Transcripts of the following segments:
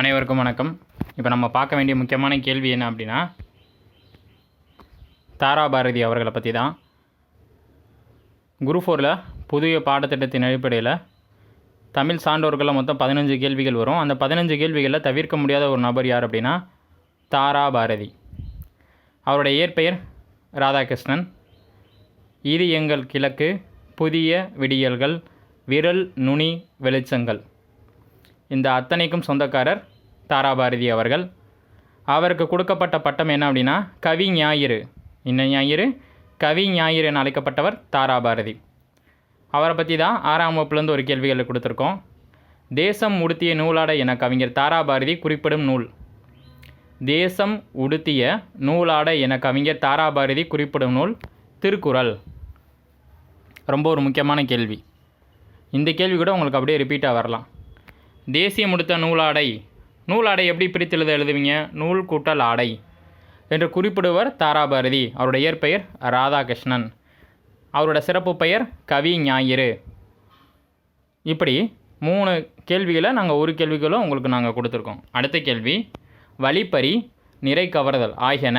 அனைவருக்கும் வணக்கம். இப்போ நம்ம பார்க்க வேண்டிய முக்கியமான கேள்வி என்ன அப்படின்னா, தாராபாரதி அவர்களை பற்றி தான். குரூப் 4ல் புதிய பாடத்திட்டத்தின் அடிப்படையில் தமிழ் சான்றோர்களில் மொத்தம் 15 கேள்விகள் வரும். அந்த 15 கேள்விகளில் தவிர்க்க முடியாத ஒரு நபர் யார் அப்படின்னா தாராபாரதி. அவருடைய இயற்பெயர் ராதாகிருஷ்ணன். இது எங்கள் கிழக்கு, புதிய விடியல்கள், விரல் நுனி வெளிச்சங்கள், இந்த அத்தனைக்கும் சொந்தக்காரர் தாராபாரதி அவர்கள். அவருக்கு கொடுக்கப்பட்ட பட்டம் என்ன அப்படின்னா கவி ஞாயிறு. இன்ன ஞாயிறு கவி ஞாயிறு என அழைக்கப்பட்டவர் தாராபாரதி. அவரை பற்றி தான் 6ஆம் வகுப்புலேருந்து ஒரு கேள்விகளை கொடுத்துருக்கோம். தேசம் உடுத்திய நூலாடை என கவிஞர் தாராபாரதி குறிப்பிடும் நூல். தேசம் உடுத்திய நூலாடை என கவிஞர் தாராபாரதி குறிப்பிடும் நூல் திருக்குறள். ரொம்ப ஒரு முக்கியமான கேள்வி. இந்த கேள்வி கூட உங்களுக்கு அப்படியே ரிப்பீட்டாக வரலாம். தேசியம் உடுத்த நூலாடை, நூலாடை எப்படி பிரித்து எழுதுவீங்க? நூல் கூட்டல் ஆடை என்று குறிப்பிடுவர் தாராபாரதி. அவருடைய இயற்பெயர் ராதாகிருஷ்ணன். அவரோட சிறப்பு பெயர் கவி ஞாயிறு. இப்படி 3 கேள்விகளை நாங்கள் ஒரு கேள்விகளும் உங்களுக்கு நாங்கள் கொடுத்துருக்கோம். அடுத்த கேள்வி, வழிப்பறி, நிறை கவர்தல் ஆகியன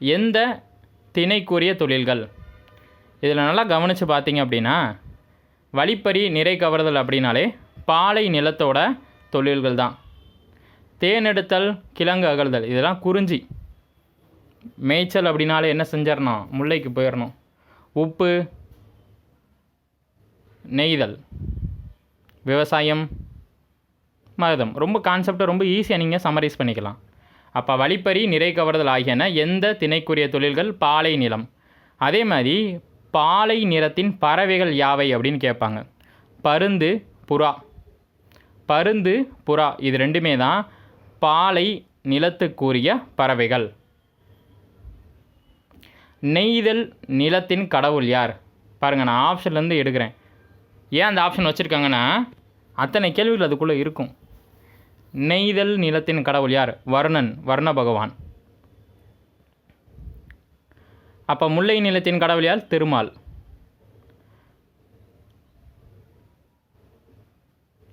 எந்த திணைக்குரிய தொழில்கள்? இதில் நல்லா கவனித்து பார்த்தீங்க அப்படின்னா, வழிப்பறி, நிறை கவர்தல் அப்படின்னாலே பாலை நிலத்தோட தொழில்கள் தான். தேனெடுத்தல், கிழங்கு அகழ்தல் இதெல்லாம் குறிஞ்சி. மேய்ச்சல் அப்படின்னாலே என்ன செஞ்சிடணும்? முல்லைக்கு போயிடணும். உப்பு, நெய்தல், விவசாயம், மருதம். ரொம்ப கான்செப்டை ரொம்ப ஈஸியாக நீங்கள் சம்மரைஸ் பண்ணிக்கலாம். அப்போ வழிப்பறி, நிறை கவர்தல் ஆகியன எந்த திணைக்குரிய தொழில்கள்? பாலை நிலம். அதே மாதிரி பாலை நிறத்தின் பறவைகள் யாவை அப்படின்னு கேட்பாங்க. பருந்து, புறா. பருந்து, புறா இது ரெண்டுமே தான் பாலை நிலத்துக்குரிய பறவைகள். நெய்தல் நிலத்தின் கடவுள் யார்? பாருங்கள், நான் ஆப்ஷன்லேருந்து எடுக்கிறேன். ஏன் அந்த ஆப்ஷன் வச்சுருக்காங்கன்னா அத்தனை கேள்விகள் அதுக்குள்ளே இருக்கும். நெய்தல் நிலத்தின் கடவுள் யார்? வர்ணன், வர்ண பகவான். அப்போ முல்லை நிலத்தின் கடவுள் யார்? திருமால்.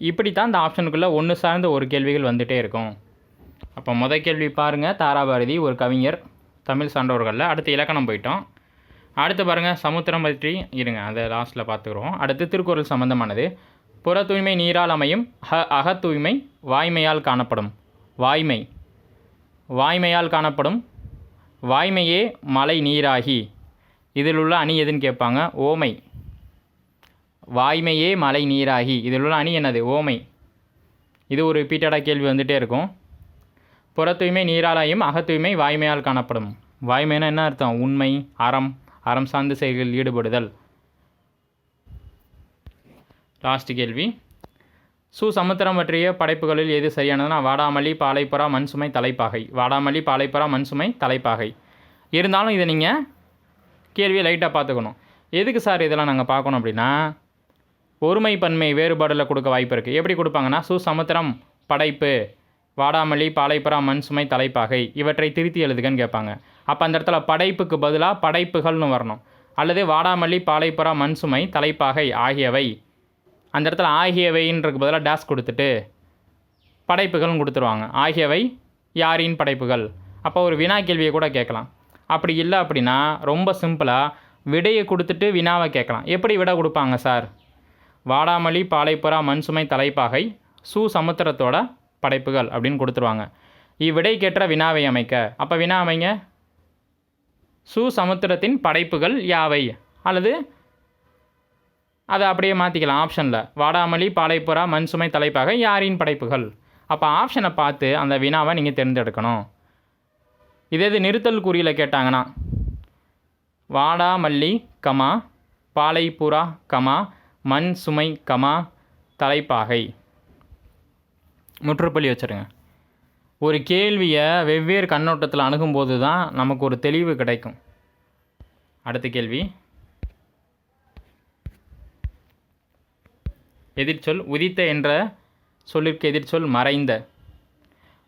இப்படித்தான் இந்த ஆப்ஷனுக்குள்ளே ஒன்று சார்ந்த ஒரு கேள்விகள் வந்துகிட்டே இருக்கும். அப்போ முதல் கேள்வி பாருங்கள், தாராபாரதி ஒரு கவிஞர் தமிழ் சான்றோர்களில். அடுத்து இலக்கணம் போயிட்டோம். அடுத்து பாருங்கள், சமுத்திரம் பற்றி இருங்க, அதை லாஸ்ட்டில் பார்த்துக்குறோம். அடுத்து திருக்குறள் சம்பந்தமானது. புற தூய்மை நீரால் அமையும், அகத்தூய்மை வாய்மையால் காணப்படும். வாய்மை, வாய்மையால் காணப்படும். வாய்மையே மழை நீராகி. இதில் உள்ள அணி எதுன்னு கேட்பாங்க? ஓமை. வாய்மையே மழை நீராகி. இதில் உள்ள அணி என்னது? ஓமை. இது ஒரு ரிப்பீட்டடாக கேள்வி வந்துகிட்டே இருக்கும். புற தூய்மை நீராலாயும், அகத்தூய்மை வாய்மையால் காணப்படும். வாய்மைனா என்ன அர்த்தம்? உண்மை, அறம், அறம் சார்ந்த செயல்களில் ஈடுபடுதல். லாஸ்ட் கேள்வி, சமுத்திரம் பற்றிய படைப்புகளில் எது சரியானதுன்னா வாடாமல்லி, பாலைப்புறா, மண்சுமை, தலைப்பாகை. வாடாமல்லி, பாலைப்புறா, மண்சுமை, தலைப்பாகை. இருந்தாலும் இதை நீங்கள் கேள்வியை லைட்டாக பார்த்துக்கணும். எதுக்கு சார் இதெல்லாம் நாங்கள் பார்க்கணும் அப்படின்னா, ஒருமை பன்மை வேறுபாடில் கொடுக்க வாய்ப்பு இருக்குது. எப்படி கொடுப்பாங்கன்னா, சமுத்திரம் படைப்பு, வாடாமல்லி, பாலைப்புறா, மண்சுமை, தலைப்பாகை இவற்றை திருத்தி எழுதுகன்னு கேட்பாங்க. அப்போ அந்த இடத்துல படைப்புக்கு பதிலாக படைப்புகள்னு வரணும். அல்லது வாடாமல்லி, பாலைப்புறா, மண்சுமை, தலைப்பாகை ஆகியவை. அந்த இடத்துல ஆகியவைன்றதுக்கு பதிலாக டேஸ் கொடுத்துட்டு படைப்புகள்னு கொடுத்துருவாங்க. ஆகியவை யாரின் படைப்புகள்? அப்போ ஒரு வினா கேள்வியை கூட கேட்கலாம். அப்படி இல்லை அப்படின்னா ரொம்ப சிம்பிளாக விடையை கொடுத்துட்டு வினாவை கேட்கலாம். எப்படி விடை கொடுப்பாங்க சார்? வாடாமல்லி, பாலைப்புறா, மண்சுமை, தலைப்பாகை சமுத்திரத்தோட படைப்புகள் அப்படின்னு கொடுத்துருவாங்க. இவ்விடைக்கேற்ற வினாவை அமைக்க. அப்போ வினா அமைங்க, சமுத்திரத்தின் படைப்புகள் யாவை? அல்லது அதை அப்படியே மாற்றிக்கலாம் ஆப்ஷனில், வாடாமல்லி, பாலைப்புறா, மண்சுமை, தலைப்பாகை யாரின் படைப்புகள். அப்போ ஆப்ஷனை பார்த்து அந்த வினாவை நீங்கள் தேர்ந்தெடுக்கணும். இதே நிறுத்தல் குறியில் கேட்டாங்கன்னா, வாடாமல்லி கமா பாலைப்புறா கமா மண் சுமை கமா தலைப்பாகை முற்றுப்புள்ளி வச்சுருங்க. ஒரு கேள்வியை வெவ்வேறு கண்ணோட்டத்தில் அணுகும்போது தான் நமக்கு ஒரு தெளிவு கிடைக்கும். அடுத்த கேள்வி, எதிர்ச்சொல். உதித்த என்ற சொல்லிற்கு எதிர்ச்சொல் மறைந்த.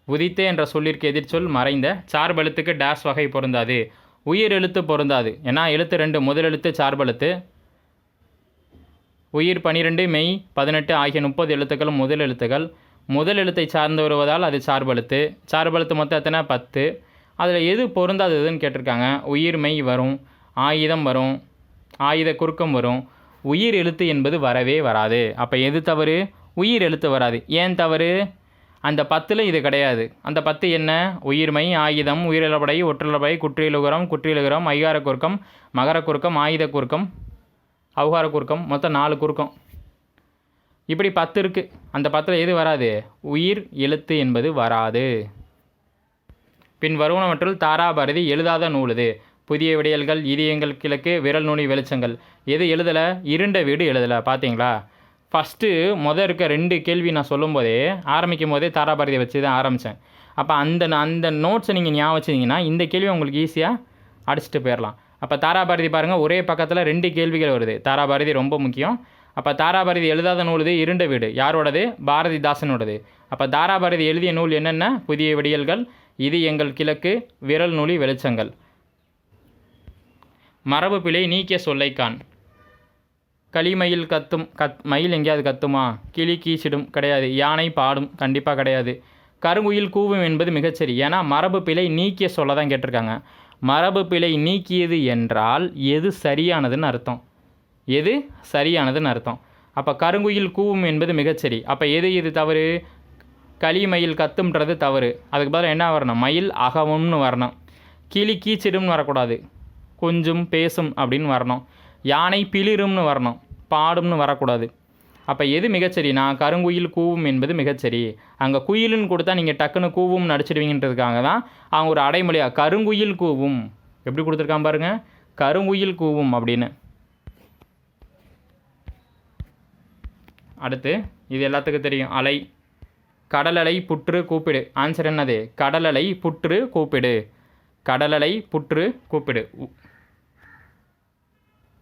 உதித்த என்ற சொல்லிற்கு எதிர்ச்சொல் மறைந்த. சார்பெழுத்துக்கு டேஸ் வகை பொருந்தாது. உயிர் எழுத்து பொருந்தாது. ஏன்னா எழுத்து 2 முதல் எழுத்து சார்பெழுத்து. உயிர் 12 மெய் 18 ஆகிய 30 எழுத்துக்களும் முதல் எழுத்துக்கள். முதல் எழுத்தை சார்ந்து வருவதால் அது சார்பெழுத்து. சார்பெழுத்து மொத்தம் எத்தனை? 10. அதில் எது பொருந்தாததுன்னு கேட்டிருக்காங்க. உயிர்மெய் வரும், ஆயுதம் வரும், ஆயுத குறுக்கம் வரும். உயிர் எழுத்து என்பது வரவே வராது. அப்போ எது தவறு? உயிர் எழுத்து வராது. ஏன் தவறு? அந்த 10ல் இது கிடையாது. அந்த 10 என்ன? உயிர்மை, ஆயுதம், உயிரிழப்படை, ஒற்றிழப்படை, குற்றியலுகரம், குற்றியலுகரம், ஐகார குறுக்கம், மகர குறுக்கம், ஆயுத குறுக்கம், அவுகார குறுக்கம், மொத்தம் 4 குறுக்கம். இப்படி 10 இருக்குது. அந்த 10ல் எது வராது? உயிர் எழுத்து என்பது வராது. பின் வருவனவற்றுள் தாராபாரதி எழுதாத நூலுது. புதிய விடியல்கள், இதயங்கள் கிழக்கு, விரல் நுனி வெளிச்சங்கள். எது எழுதலை? இருண்ட வீடு எழுதலை. பார்த்தீங்களா? ஃபஸ்ட்டு இருக்க 2 கேள்வி நான் சொல்லும்போதே ஆரம்பிக்கும் போதே தாராபாரதியை வச்சு தான் ஆரம்பித்தேன். அப்போ அந்த நோட்ஸை நீங்கள் ஞாபகம் வச்சிங்கன்னா இந்த கேள்வி உங்களுக்கு ஈஸியாக அடிச்சுட்டு போயிடலாம். அப்போ தாராபாரதி பாருங்கள், ஒரே பக்கத்தில் 2 கேள்விகள் வருது. தாராபாரதி ரொம்ப முக்கியம். அப்போ தாராபாரதி எழுதாத நூலுது இருண்ட வீடு. யாரோடது? பாரதிதாசனோடது. அப்போ தாராபாரதி எழுதிய நூல் என்னென்ன? புதிய விடியல்கள், இது எங்கள் கிழக்கு, விரல் நுனி வெளிச்சங்கள். மரபு பிழை நீக்கிய சொல்லைக்கான். களிமயில் கத்தும். மயில் எங்கேயாவது கத்துமா? கிளி கீச்சிடும் கிடையாது. யானை பாடும் கண்டிப்பாக கிடையாது. கருங்குயில் கூவும் என்பது மிகச்சரி. ஏன்னா மரபு பிழை நீக்கிய சொல்ல தான் கேட்டிருக்காங்க. மரபு பிழை நீக்கியது என்றால் எது சரியானதுன்னு அர்த்தம். எது சரியானதுன்னு அர்த்தம். அப்போ கருங்குயில் கூவும் என்பது மிகச்சரி. அப்போ எது தவறு? களிமயில் கத்தும்ன்றது தவறு. அதுக்கு பதிலாக என்ன வரணும்? மயில் அகவும்னு வரணும். கிளி கீச்சிடும்னு வரக்கூடாது. கொஞ்சம் பேசும் அப்படின்னு வரணும். யானை பிளிரும்னு வரணும். பாடும்னு வரக்கூடாது. அப்போ எது மிகச்சரினா கருங்குயில் கூவும் என்பது மிகச்சரி. அங்கே குயிலுன்னு கொடுத்தா நீங்கள் டக்குன்னு கூவும் நடிச்சிடுவீங்கன்றதுக்காக தான் அவங்க ஒரு அடைமொழியாக கருங்குயில் கூவும் எப்படி கொடுத்துருக்கான் பாருங்கள், கருங்குயில் கூவும் அப்படின்னு. அடுத்து இது எல்லாத்துக்கும் தெரியும். அலை. கடலலை புற்று கூப்பிடு. ஆன்சர் என்னது? கடலலை புற்று கூப்பிடு. கடலலை புற்று கூப்பிடு.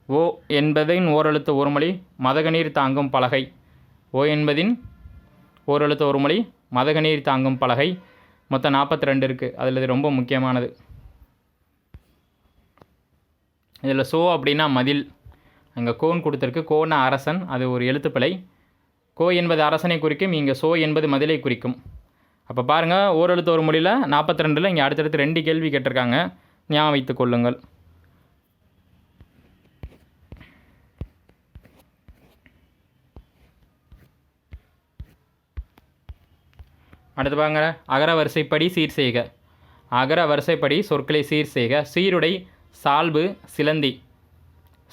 ஓ என்பதின் ஓரெழுத்து ஒரு மொழி மதகநீர் தாங்கும் பலகை. ஓ என்பதின் ஓரெழுத்து ஒரு மொழி மதகநீர் தாங்கும் பலகை. மொத்தம் 42 இருக்குது. அதில் இது ரொம்ப முக்கியமானது. இதில் சோ அப்படின்னா மதில். அங்கே கோன் கொடுத்துருக்கு. கோன்னா அரசன், அது ஒரு எழுத்துப்பிழை. கோ என்பது அரசனை குறிக்கும், இங்கே சோ என்பது மதிலை குறிக்கும். அப்போ பாருங்கள், ஓரெழுத்து ஒரு மொழியில் 42ல் இங்கே அடுத்தடுத்து 2 கேள்வி கேட்டிருக்காங்க. ஞாபகம் வைத்துக் கொள்ளுங்கள். அடுத்து பாருங்க, அகர வரிசைப்படி சீர் செய்க. அகர வரிசைப்படி சொற்களை சீர் செய்க. சீருடை, சால்பு, சிலந்தி.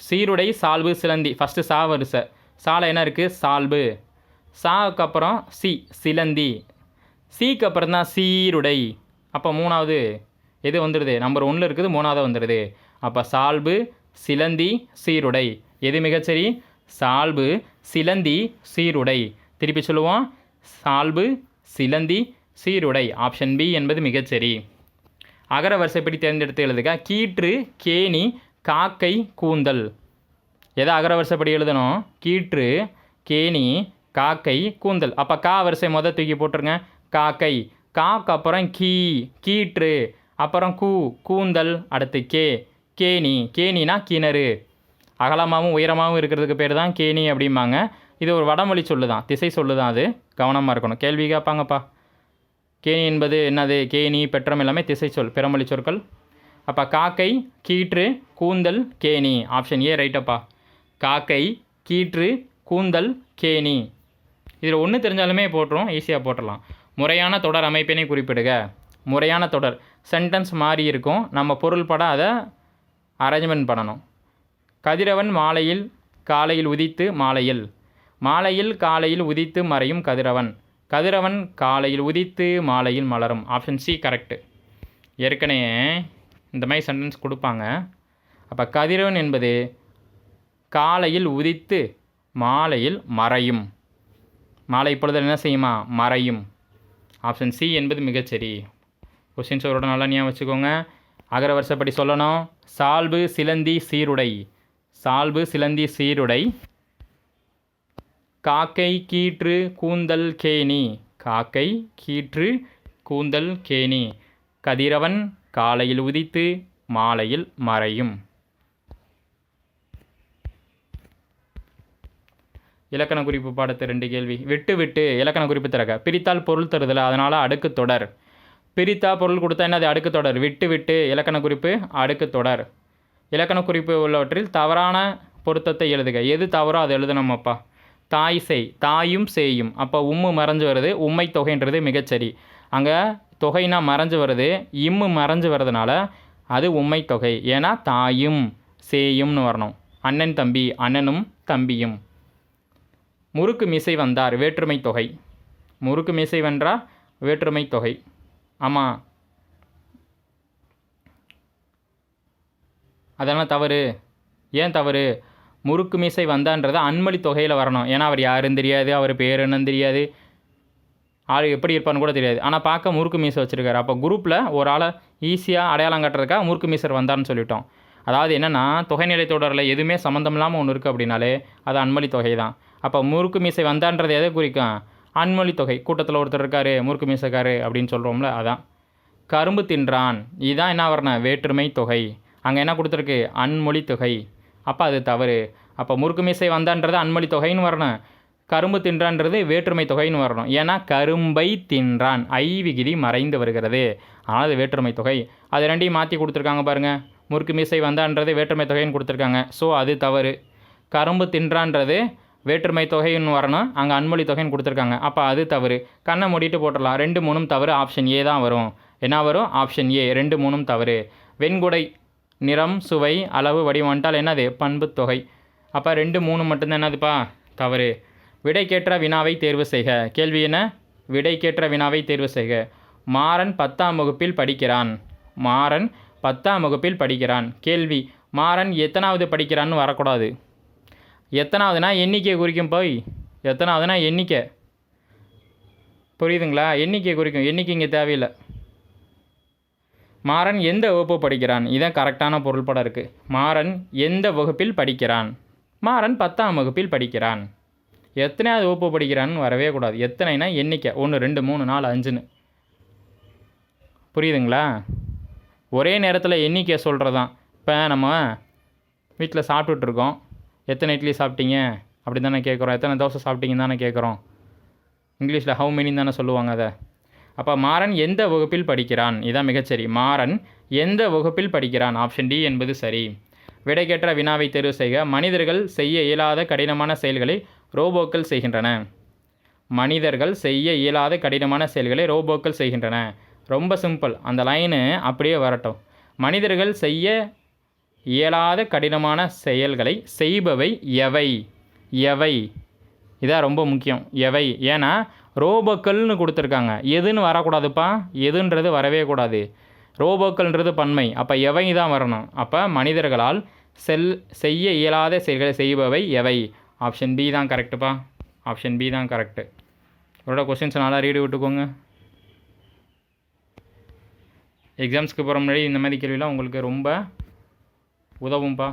சீருடை, சால்பு, சிலந்தி. ஃபஸ்ட்டு சா வரிசை. சால என்ன இருக்குது? சால்பு. சாவுக்கு அப்புறம் சி, சிலந்தி. சிக்கு அப்புறம் தான் சீருடை. அப்போ 3வது எது வந்துடுது? நம்பர் 1 இருக்குது, 3வது வந்துடுது. அப்போ சால்பு, சிலந்தி, சீருடை. எது மிகச்சரி? சால்பு, சிலந்தி, சீருடை. திருப்பி சொல்லுவோம். சால்பு, சிலந்தி, சீருடை. ஆப்ஷன் பி என்பது மிகச்சரி. அகர வரிசைப்படி தேர்ந்தெடுத்து எழுதுக. கீற்று, கேணி, காக்கை, கூந்தல். எதை அகர வரிசைப்படி எழுதணும்? கீற்று, கேணி, காக்கை, கூந்தல். அப்போ கா வரிசை தூக்கி போட்டுருங்க. காக்கை. காக்கு அப்புறம் கீ, கீற்று. அப்புறம் கூ, கூந்தல். அடுத்து கே, கேணி. கேணினா கிணறு. அகலமாகவும் உயரமாகவும் இருக்கிறதுக்கு பேர் தான் கேணி அப்படிம்பாங்க. இது ஒரு வடமொழி சொல்லு தான், திசை சொல்லு தான். அது கவனமாக இருக்கணும். கேள்வி கேட்பாங்கப்பா. கேணி என்பது என்னது? கேணி, பெற்றம் எல்லாமே திசை சொல், பிறமொழி சொற்கள். அப்போ காக்கை, கீற்று, கூந்தல், கேணி. ஆப்ஷன் ஏ ரைட்டப்பா. காக்கை, கீற்று, கூந்தல், கேணி. இதில் ஒன்று தெரிஞ்சாலுமே போட்டுரும், ஈஸியாக போட்டுடலாம். முறையான தொடர் அமைப்பினை குறிப்பிடுக. முறையான தொடர் சென்டென்ஸ் மாறி இருக்கும், நம்ம பொருள் பட அதை அரேஞ்ச்மெண்ட் பண்ணணும். கதிரவன் மாலையில் காலையில் உதித்து மாலையில். மாலையில் காலையில் உதித்து மறையும் கதிரவன். கதிரவன் காலையில் உதித்து மாலையில் மலரும். Option C correct. ஏற்கனவே இந்த மாதிரி சென்டென்ஸ் கொடுப்பாங்க. அப்போ கதிரவன் என்பது காலையில் உதித்து மாலையில் மறையும். மாலை பொழுதில் என்ன செய்யுமா? மறையும். ஆப்ஷன் சி என்பது மிகச்சரி. கொஸ்டின்ஸ் அவரோட நல்லா ஞாபகம் வச்சுக்கோங்க. அகர வரிசைப்படி சொல்லணும். சால்பு, சிலந்தி, சீருடை. சால்பு, சிலந்தி, சீருடை. காக்கை, கீற்று, கூந்தல், கேணி. காக்கை, கீற்று, கூந்தல், கேணி. கதிரவன் காலையில் உதித்து மாலையில் மறையும். இலக்கண குறிப்பு பாடத்து 2 கேள்வி. விட்டு விட்டு இலக்கண குறிப்பு தரக. பிரித்தால் பொருள் தருதல், அதனால் அடுக்கு தொடர். பிரித்தா பொருள் கொடுத்தா என்னது? அடுக்கு தொடர். விட்டு விட்டு இலக்கண குறிப்பு அடுக்கு தொடர். இலக்கண குறிப்பு உள்ளவற்றில் தவறான பொருத்தத்தை எழுதுக. எது தவறோ அதை எழுதணுமப்பா. தாய் செய், தாயும் சேயும். அப்போ உம்மு மறைஞ்சு வருது, உம்மை தொகைன்றது மிகச்சரி. அங்கே தொகைனா மறைஞ்சு வருது, இம்மு மறைஞ்சு வர்றதுனால அது உம்மை தொகை. ஏன்னா தாயும் சேயும்னு வரணும். அண்ணன் தம்பி, அண்ணனும் தம்பியும். முறுக்கு மீசை வந்தார், வேற்றுமை தொகை. முறுக்கு மீசை வென்றார், வேற்றுமை தொகை. ஆமாம், அதெல்லாம் தவறு. ஏன் தவறு? முறுக்கு மீசை வந்தான்றது அன்மொழி தொகையில் வரணும். ஏன்னா அவர் யாருன்னு தெரியாது, அவர் பேர் என்னன்னு தெரியாது, ஆள் எப்படி இருப்பான்னு கூட தெரியாது. ஆனால் பார்க்க முறுக்கு மீசை வச்சுருக்காரு. அப்போ குரூப்பில் ஒரு ஆளை ஈஸியாக அடையாளம் காட்டுறதுக்காக முறுக்கு மீசர் வந்தார்னு சொல்லிட்டோம். அதாவது என்னென்னா, தொகைநிலை தொடரில் எதுவுமே சம்மந்தம் இல்லாமல் ஒன்று இருக்குது அப்படின்னாலே அது அன்மொழி தொகை தான். அப்போ முறுக்கு மீசை வந்தான்றது எதை குறிக்கும்? அன்மொழி தொகை. கூட்டத்தில் ஒருத்தர் இருக்கார், முறுக்கு மீசைக்காரு அப்படின்னு சொல்கிறோம்ல, அதான். கரும்பு தின்றான், இதுதான் என்ன வரணும்? வேற்றுமை தொகை. அங்கே என்ன கொடுத்துருக்கு? அன்மொழி தொகை. அப்போ அது தவறு. அப்போ முறுக்கு மீசை வந்தான்றது அன்மொழி தொகைன்னு வரணும், கரும்பு தின்றான்றது வேற்றுமை தொகைன்னு வரணும். ஏன்னா கரும்பை தின்றான், ஐ விகுதி மறைந்து வருகிறது, ஆனால் அது வேற்றுமை தொகை. அது ரெண்டையும் மாற்றி கொடுத்துருக்காங்க பாருங்கள். முறுக்கு மீசை வந்தான்றது வேற்றுமை தொகைன்னு கொடுத்துருக்காங்க. ஸோ அது தவறு. கரும்பு தின்றான்றது வேற்றுமை தொகைன்னு வரணும், அங்கே அன்மொழி தொகைன்னு கொடுத்துருக்காங்க. அப்போ அது தவறு. கண்ணை மூடிட்டு போட்டுடலாம். 2, 3 தவறு. ஆப்ஷன் ஏ தான் வரும். என்ன வரும்? Option A. 2, 3 தவறு. வெண்குடை நிறம், சுவை, அளவு, வடிவம் வந்துட்டால் என்னது? பண்பு தொகை. அப்போ 2, 3 மட்டும்தான் என்னதுப்பா? தவறு. விடைக்கேற்ற வினாவை தேர்வு செய்க. கேள்வி என்ன? விடைக்கேற்ற வினாவை தேர்வு செய்க. மாறன் 10ஆம் வகுப்பில் படிக்கிறான். மாறன் 10ஆம் வகுப்பில் படிக்கிறான். கேள்வி, மாறன் எத்தனாவது படிக்கிறான்னு வரக்கூடாது. எத்தனாவதுனா எண்ணிக்கையை குறிக்கும். போய் எத்தனாவதுனா எண்ணிக்கை. புரியுதுங்களா? எண்ணிக்கையை குறிக்கும். எண்ணிக்கை இங்கே தேவையில்லை. மாறன் எந்த வகுப்பு படிக்கிறான், இதான் கரெக்டான பொருள்படம் இருக்குது. மாறன் எந்த வகுப்பில் படிக்கிறான்? மாறன் 10ஆம் வகுப்பில் படிக்கிறான். எத்தனையாவது வகுப்பு படிக்கிறான்னு வரவே கூடாது. எத்தனைனா எண்ணிக்கை. 1, 2, 3, 4, 5ன்னு. புரியுதுங்களா? ஒரே நேரத்தில் எண்ணிக்கை சொல்கிறது தான். இப்போ நம்ம வீட்டில் சாப்பிட்டுட்ருக்கோம். எத்தனை இட்லி சாப்பிட்டீங்க அப்படி தானே கேட்குறோம். எத்தனை தோசை சாப்பிட்டீங்கன்னு தானே கேட்குறோம். இங்கிலீஷில் ஹவு மெனின்னு தானே சொல்லுவாங்க அதை. அப்போ மாறன் எந்த வகுப்பில் படிக்கிறான், இதான் மிகச்சரி. மாறன் எந்த வகுப்பில் படிக்கிறான், ஆப்ஷன் டி என்பது சரி. விடைக்கேற்ற வினாவை தேர்வு செய்க. மனிதர்கள் செய்ய இயலாத கடினமான செயல்களை ரோபோக்கள் செய்கின்றன. மனிதர்கள் செய்ய இயலாத கடினமான செயல்களை ரோபோக்கள் செய்கின்றன. ரொம்ப சிம்பிள். அந்த லைனு அப்படியே வரட்டும். மனிதர்கள் செய்ய இயலாத கடினமான செயல்களை செய்பவை எவை? எவை, இதான் ரொம்ப முக்கியம். எவை, ஏன்னா ரோபோக்கள்னு கொடுத்துருக்காங்க. எதுன்னு வரக்கூடாதுப்பா. எதுன்றது வரவே கூடாது. ரோபோக்கள்ன்றது பன்மை. அப்போ எவை தான் வரணும். அப்போ மனிதர்களால் செய்ய இயலாத செயல்களை செய்பவை எவை? ஆப்ஷன் பி தான் கரெக்டுப்பா. ஆப்ஷன் பி தான் கரெக்டு. இவரோட கொஸ்டின்ஸ் நல்லா ரீடு விட்டுக்கோங்க. எக்ஸாம்ஸ்க்கு போகிற முன்னாடி இந்த மாதிரி கேள்விலாம் உங்களுக்கு ரொம்ப உதவும்ப்பா.